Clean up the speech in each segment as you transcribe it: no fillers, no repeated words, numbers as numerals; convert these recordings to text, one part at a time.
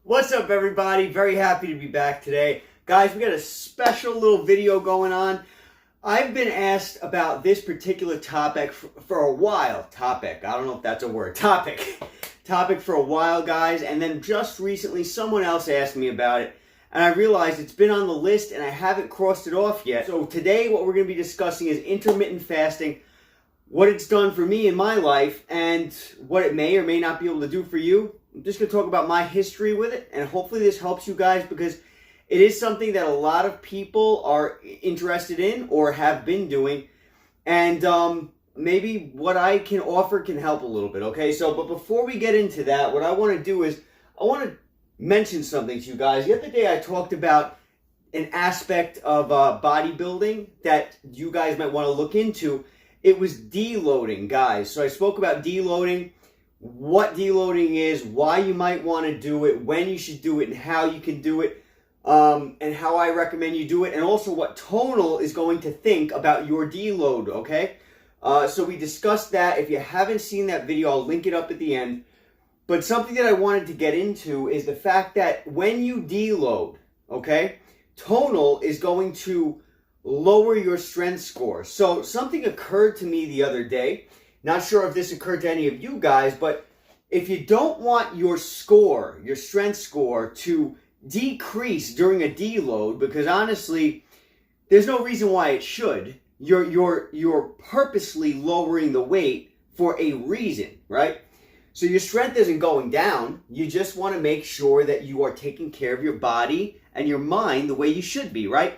What's up, everybody? Very happy to be back today. Guys, we got a special little video going on. I've been asked about this particular topic for a while. I don't know if that's a word. Topic for a while, guys. And then just recently, someone else asked me about it. And I realized it's been on the list and I haven't crossed it off yet. So today, what we're going to be discussing is intermittent fasting, what it's done for me in my life, and what it may or may not be able to do for you. I'm just going to talk about my history with it, and hopefully this helps you guys because it is something that a lot of people are interested in or have been doing, and maybe what I can offer can help a little bit, okay? So, but before we get into that, what I want to do is I want to mention something to you guys. The other day I talked about an aspect of bodybuilding that you guys might want to look into. It was deloading, guys. So I spoke about deloading, what deloading is, why you might want to do it, when you should do it, and how you can do it, and how I recommend you do it, and also what Tonal is going to think about your deload, okay? So we discussed that. If you haven't seen that video, I'll link it up at the end. But something that I wanted to get into is the fact that when you deload, okay, Tonal is going to lower your strength score. So something occurred to me the other day. Not sure if this occurred to any of you guys, but if you don't want your score, your strength score, to decrease during a deload, because honestly, there's no reason why it should. You're purposely lowering the weight for a reason, right? So your strength isn't going down. You just want to make sure that you are taking care of your body and your mind the way you should be, right?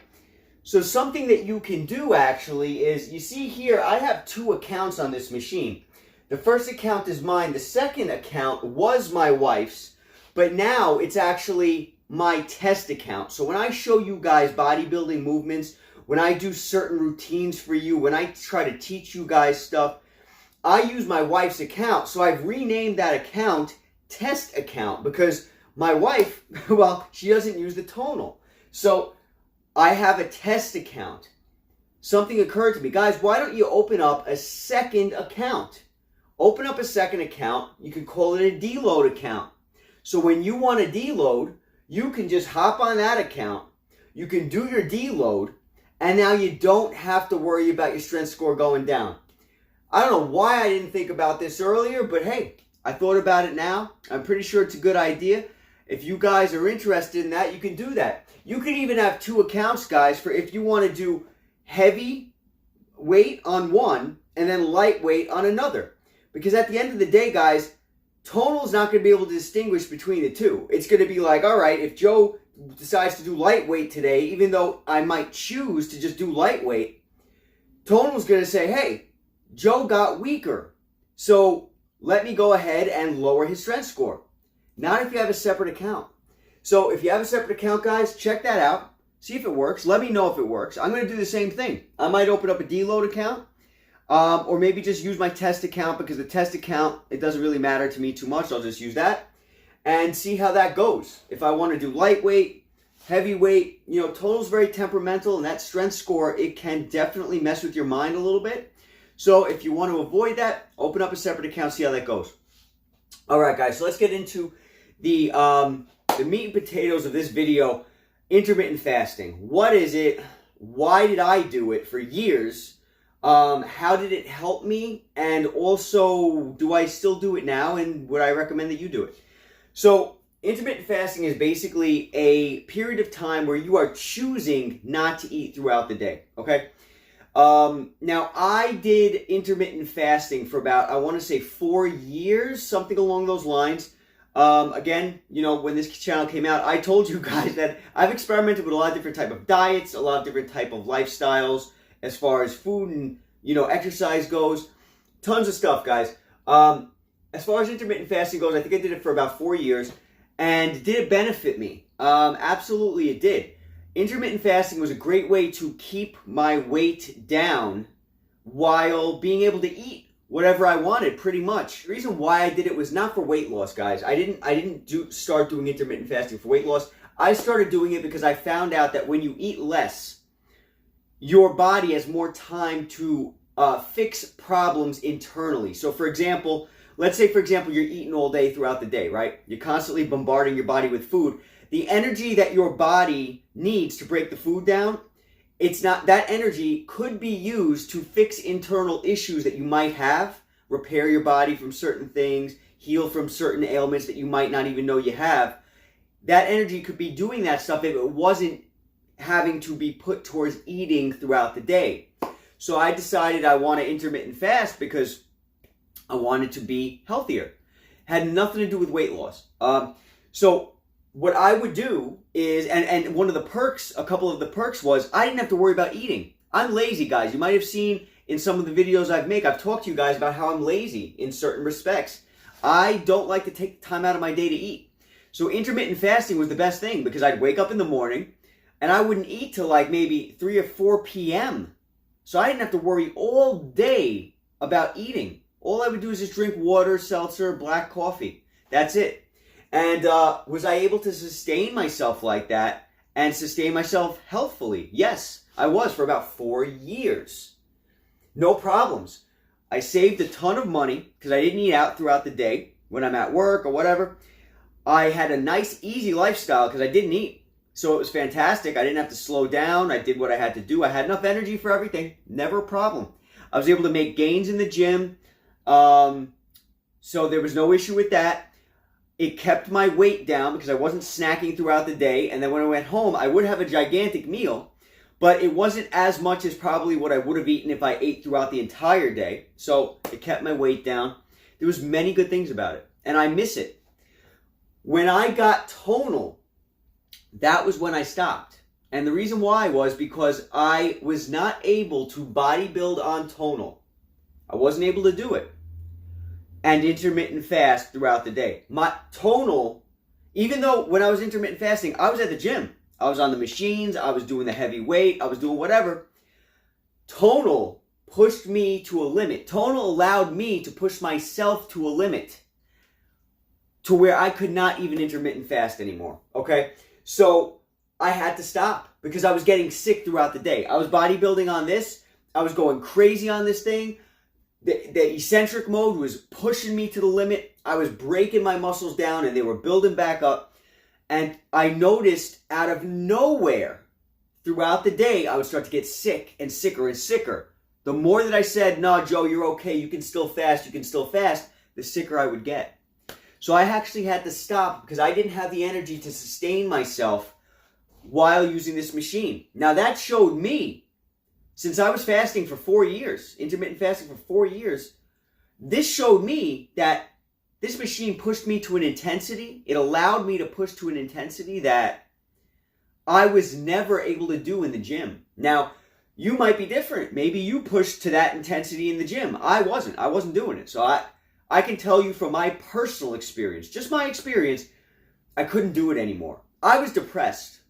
So something that you can do actually is, you see here, I have two accounts on this machine. The first account is mine. The second account was my wife's, but now it's actually my test account. So when I show you guys bodybuilding movements, when I do certain routines for you, when I try to teach you guys stuff, I use my wife's account. So I've renamed that account test account because my wife, well, she doesn't use the Tonal. So I have a test account. Something occurred to me. Guys, why don't you open up a second account? Open up a second account. You can call it a deload account. So when you want to deload, you can just hop on that account. You can do your deload, and now you don't have to worry about your strength score going down. I don't know why I didn't think about this earlier, but hey, I thought about it now. I'm pretty sure it's a good idea. If you guys are interested in that, you can do that. You can even have two accounts, guys, for if you want to do heavy weight on one and then lightweight on another. Because at the end of the day, guys, Tonal's not going to be able to distinguish between the two. It's going to be like, all right, if Joe decides to do lightweight today, even though I might choose to just do lightweight, Tonal's going to say, hey, Joe got weaker, so let me go ahead and lower his strength score. Not if you have a separate account. So if you have a separate account, guys, check that out. See if it works. Let me know if it works. I'm going to do the same thing. I might open up a deload account, or maybe just use my test account, because the test account, it doesn't really matter to me too much. I'll just use that and see how that goes. If I want to do lightweight, heavyweight, you know, Tonal's very temperamental, and that strength score, it can definitely mess with your mind a little bit. So if you want to avoid that, open up a separate account, see how that goes. All right, guys, so let's get into the meat and potatoes of this video, intermittent fasting. What is it? Why did I do it for years? How did it help me? And also, do I still do it now? And would I recommend that you do it? So, intermittent fasting is basically a period of time where you are choosing not to eat throughout the day, okay? Now, I did intermittent fasting for about, I want to say 4 years, something along those lines. Again, you know, when this channel came out, I told you guys that I've experimented with a lot of different type of diets, a lot of different type of lifestyles as far as food and, you know, exercise goes. Tons of stuff, guys. As far as intermittent fasting goes, I think I did it for about 4 years. And did it benefit me? Absolutely it did. Intermittent fasting was a great way to keep my weight down while being able to eat whatever I wanted, pretty much. The reason why I did it was not for weight loss, guys. I didn't start doing intermittent fasting for weight loss. I started doing it because I found out that when you eat less, your body has more time to fix problems internally. So, for example, let's say, for example, you're eating all day throughout the day, right? You're constantly bombarding your body with food. The energy that your body needs to break the food down, it's not, that energy could be used to fix internal issues that you might have, repair your body from certain things, heal from certain ailments that you might not even know you have. That energy could be doing that stuff if it wasn't having to be put towards eating throughout the day. So I decided I want to intermittent fast because I wanted to be healthier. Had nothing to do with weight loss. So what I would do is, and one of the perks, a couple of the perks was I didn't have to worry about eating. I'm lazy, guys. You might have seen in some of the videos I've talked to you guys about how I'm lazy in certain respects. I don't like to take time out of my day to eat. So intermittent fasting was the best thing because I'd wake up in the morning and I wouldn't eat till like maybe 3 or 4 p.m. So I didn't have to worry all day about eating. All I would do is just drink water, seltzer, black coffee. That's it. And was I able to sustain myself like that and sustain myself healthfully? Yes, I was for about 4 years. No problems. I saved a ton of money because I didn't eat out throughout the day when I'm at work or whatever. I had a nice, easy lifestyle because I didn't eat. So it was fantastic. I didn't have to slow down. I did what I had to do. I had enough energy for everything. Never a problem. I was able to make gains in the gym. So there was no issue with that. It kept my weight down because I wasn't snacking throughout the day. And then when I went home, I would have a gigantic meal. But it wasn't as much as probably what I would have eaten if I ate throughout the entire day. So it kept my weight down. There was many good things about it. And I miss it. When I got Tonal, that was when I stopped. And the reason why was because I was not able to bodybuild on Tonal. I wasn't able to do it. And intermittent fast throughout the day. My Tonal, even though when I was intermittent fasting, I was at the gym. I was on the machines, I was doing the heavy weight, I was doing whatever. Tonal pushed me to a limit. Tonal allowed me to push myself to a limit to where I could not even intermittent fast anymore, okay? So I had to stop because I was getting sick throughout the day. I was bodybuilding on this. I was going crazy on this thing. The eccentric mode was pushing me to the limit. I was breaking my muscles down and they were building back up. And I noticed out of nowhere throughout the day, I would start to get sick and sicker and sicker. The more that I said, no, Joe, you're okay. You can still fast. You can still fast. The sicker I would get. So I actually had to stop because I didn't have the energy to sustain myself while using this machine. Now that showed me, since I was fasting for 4 years, intermittent fasting for 4 years, this showed me that this machine pushed me to an intensity. It allowed me to push to an intensity that I was never able to do in the gym. Now, you might be different. Maybe you pushed to that intensity in the gym. I wasn't. I wasn't doing it. So I can tell you from my personal experience, just my experience, I couldn't do it anymore. I was depressed.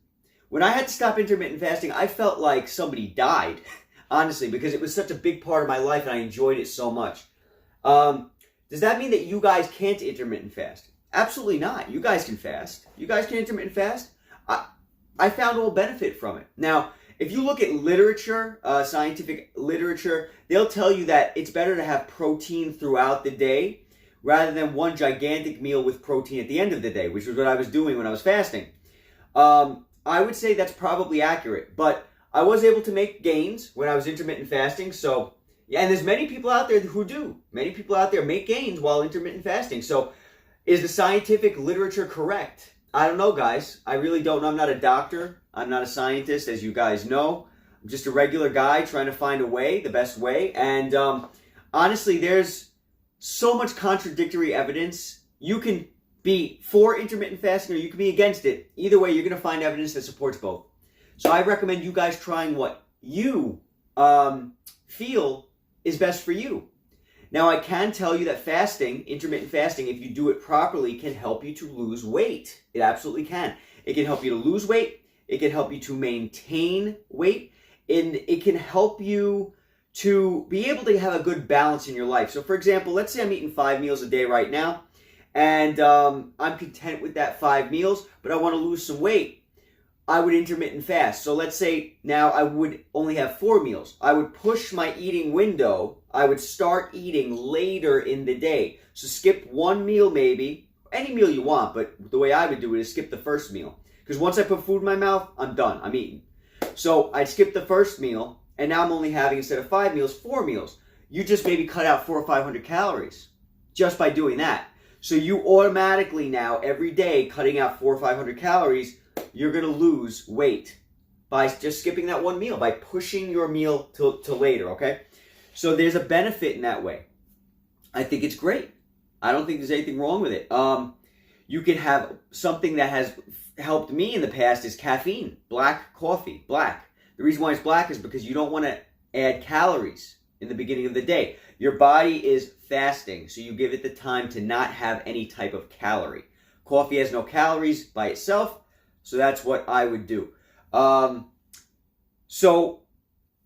When I had to stop intermittent fasting, I felt like somebody died, honestly, because it was such a big part of my life and I enjoyed it so much. Does that mean that you guys can't intermittent fast? Absolutely not. You guys can fast. You guys can intermittent fast. I found all benefit from it. Now, if you look at literature, scientific literature, they'll tell you that it's better to have protein throughout the day rather than one gigantic meal with protein at the end of the day, which was what I was doing when I was fasting. I would say that's probably accurate, but I was able to make gains when I was intermittent fasting. So, yeah, and there's many people out there who do. Many people out there make gains while intermittent fasting. So, is the scientific literature correct? I don't know, guys. I really don't know. I'm not a doctor. I'm not a scientist, as you guys know. I'm just a regular guy trying to find a way, the best way. And honestly, there's so much contradictory evidence. You can be for intermittent fasting or you can be against it. Either way, you're going to find evidence that supports both. So I recommend you guys trying what you feel is best for you. Now, I can tell you that fasting, intermittent fasting, if you do it properly, can help you to lose weight. It absolutely can. It can help you to lose weight. It can help you to maintain weight. And it can help you to be able to have a good balance in your life. So, for example, let's say I'm eating 5 meals a day right now. And I'm content with that 5 meals, but I want to lose some weight. I would intermittent fast. So let's say now I would only have 4 meals. I would push my eating window. I would start eating later in the day. So skip 1 meal maybe, any meal you want, but the way I would do it is skip the first meal. Because once I put food in my mouth, I'm done, I'm eating. So I'd skip the first meal, and now I'm only having, instead of 5 meals, 4 meals. You just maybe cut out 400 or 500 calories just by doing that. So you automatically now, every day, cutting out 400 or 500 calories, you're going to lose weight by just skipping that 1 meal, by pushing your meal till later, okay? So there's a benefit in that way. I think it's great. I don't think there's anything wrong with it. You can have something that has helped me in the past is caffeine, black coffee, black. The reason why it's black is because you don't want to add calories in the beginning of the day. Your body is fasting, so you give it the time to not have any type of calorie. Coffee has no calories by itself, so that's what I would do. So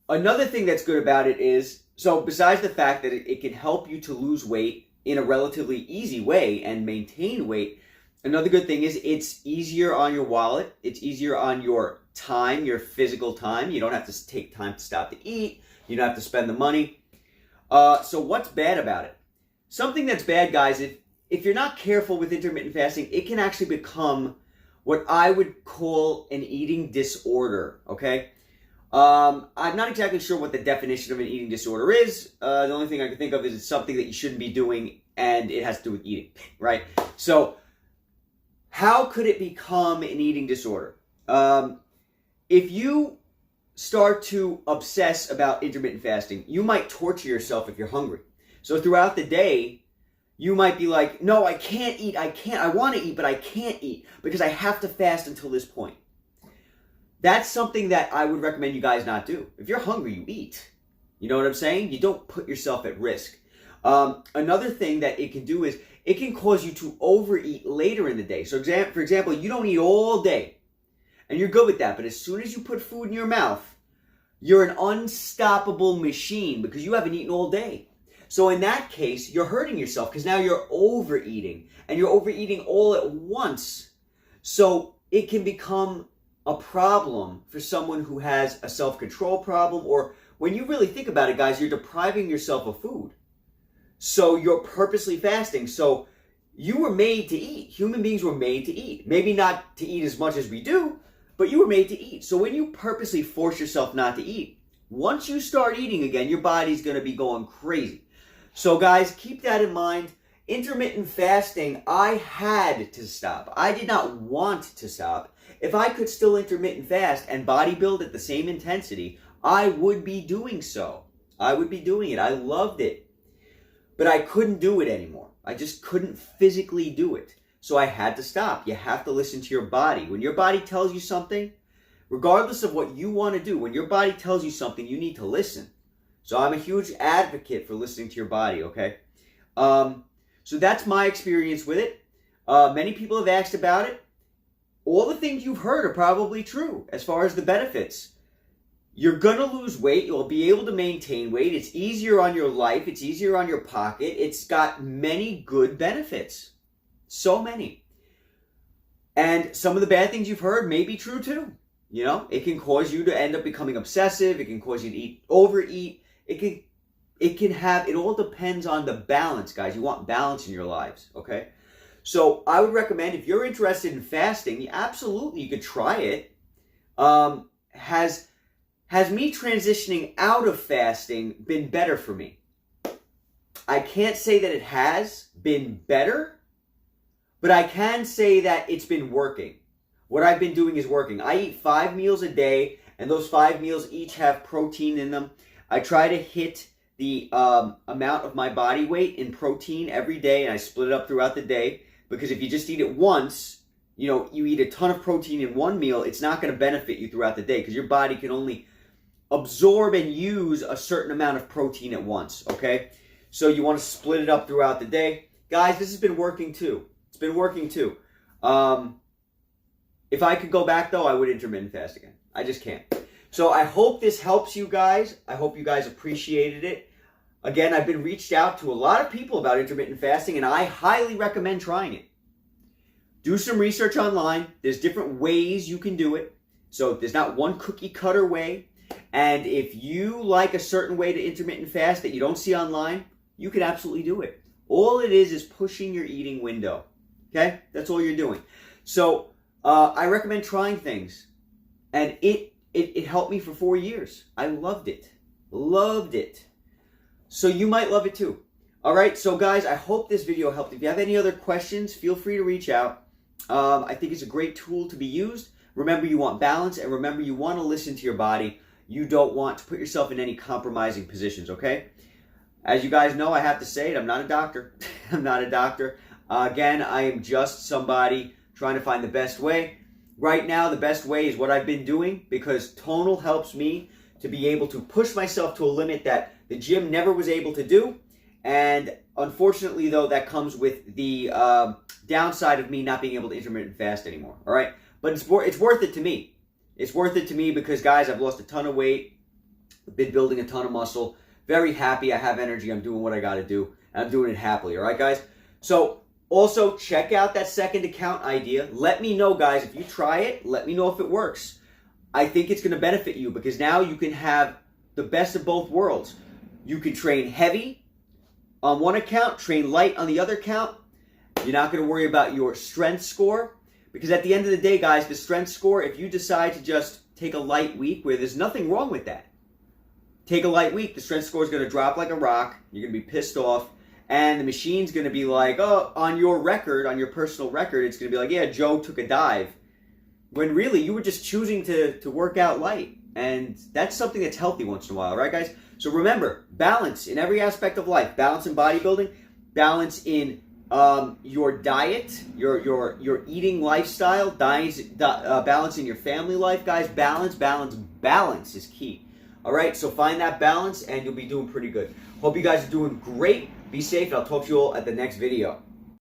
another thing that's good about it is, so besides the fact that it can help you to lose weight in a relatively easy way and maintain weight, another good thing is it's easier on your wallet. It's easier on your time, your physical time. You don't have to take time to stop to eat. You don't have to spend the money. So what's bad about it? Something that's bad, guys, if you're not careful with intermittent fasting, it can actually become what I would call an eating disorder, okay? I'm not exactly sure what the definition of an eating disorder is. The only thing I can think of is it's something that you shouldn't be doing, and it has to do with eating, right? So how could it become an eating disorder? If you start to obsess about intermittent fasting, you might torture yourself if you're hungry. So throughout the day, you might be like, no, I can't eat, I want to eat, but I can't eat because I have to fast until this point. That's something that I would recommend you guys not do. If you're hungry, you eat. You know what I'm saying? You don't put yourself at risk. Another thing that it can do is it can cause you to overeat later in the day. So for example, you don't eat all day, and you're good with that, but as soon as you put food in your mouth, you're an unstoppable machine because you haven't eaten all day. So in that case, you're hurting yourself because now you're overeating, and you're overeating all at once. So it can become a problem for someone who has a self-control problem, or when you really think about it, guys, you're depriving yourself of food. So you're purposely fasting. So you were made to eat. Human beings were made to eat. Maybe not to eat as much as we do, but you were made to eat. So when you purposely force yourself not to eat, once you start eating again, your body's going to be going crazy. So guys, keep that in mind. Intermittent fasting, I had to stop. I did not want to stop. If I could still intermittent fast and bodybuild at the same intensity, I would be doing so. I would be doing it. I loved it. But I couldn't do it anymore. I just couldn't physically do it. So I had to stop. You have to listen to your body. When your body tells you something, regardless of what you want to do, when your body tells you something, you need to listen. So I'm a huge advocate for listening to your body, okay? So that's my experience with it. Many people have asked about it. All the things you've heard are probably true as far as the benefits. You're going to lose weight. You'll be able to maintain weight. It's easier on your life. It's easier on your pocket. It's got many good benefits. So many. And some of the bad things you've heard may be true too. You know, it can cause you to end up becoming obsessive. It can cause you to overeat. It all depends on the balance, guys. You want balance in your lives, okay? So I would recommend, if you're interested in fasting, absolutely, you could try it. Has me transitioning out of fasting been better for me? I can't say that it has been better, but I can say that it's been working. What I've been doing is working. I eat 5 meals a day, and those 5 meals each have protein in them. I try to hit the amount of my body weight in protein every day, and I split it up throughout the day, because if you just eat it once, you eat a ton of protein in one meal, it's not going to benefit you throughout the day because your body can only absorb and use a certain amount of protein at once, okay? So you want to split it up throughout the day. Guys, this has been working too. It's been working too. If I could go back, though, I would intermittent fast again. I just can't. So I hope this helps you guys. I hope you guys appreciated it. Again, I've been reached out to a lot of people about intermittent fasting, and I highly recommend trying it. Do some research online. There's different ways you can do it. So there's not one cookie cutter way. And if you like a certain way to intermittent fast that you don't see online, you can absolutely do it. All it is pushing your eating window. Okay? That's all you're doing. So I recommend trying things. And it helped me for 4 years. I loved it. Loved it. So you might love it too. All right, so guys, I hope this video helped. If you have any other questions, feel free to reach out. I think it's a great tool to be used. Remember, you want balance, and remember, you want to listen to your body. You don't want to put yourself in any compromising positions, okay? As you guys know, I have to say it, I'm not a doctor. I'm not a doctor. Again, I am just somebody trying to find the best way. Right now, the best way is what I've been doing, because Tonal helps me to be able to push myself to a limit that the gym never was able to do. And unfortunately, though, that comes with the downside of me not being able to intermittent fast anymore, all right? But it's worth it to me. It's worth it to me because, guys, I've lost a ton of weight, been building a ton of muscle, very happy, I have energy, I'm doing what I got to do, and I'm doing it happily, all right, guys? So also, check out that second account idea. Let me know, guys, if you try it, let me know if it works. I think it's going to benefit you because now you can have the best of both worlds. You can train heavy on one account, train light on the other account. You're not going to worry about your strength score because at the end of the day, guys, the strength score, if you decide to just take a light week where there's nothing wrong with that, take a light week, the strength score is going to drop like a rock. You're going to be pissed off. And the machine's going to be like, oh, on your record, on your personal record, it's going to be like, yeah, Joe took a dive. When really, you were just choosing to work out light. And that's something that's healthy once in a while, right, guys? So remember, balance in every aspect of life. Balance in bodybuilding, balance in your diet, your eating lifestyle, balance in your family life, guys. Balance is key. All right, so find that balance and you'll be doing pretty good. Hope you guys are doing great. Be safe, and I'll talk to you all at the next video.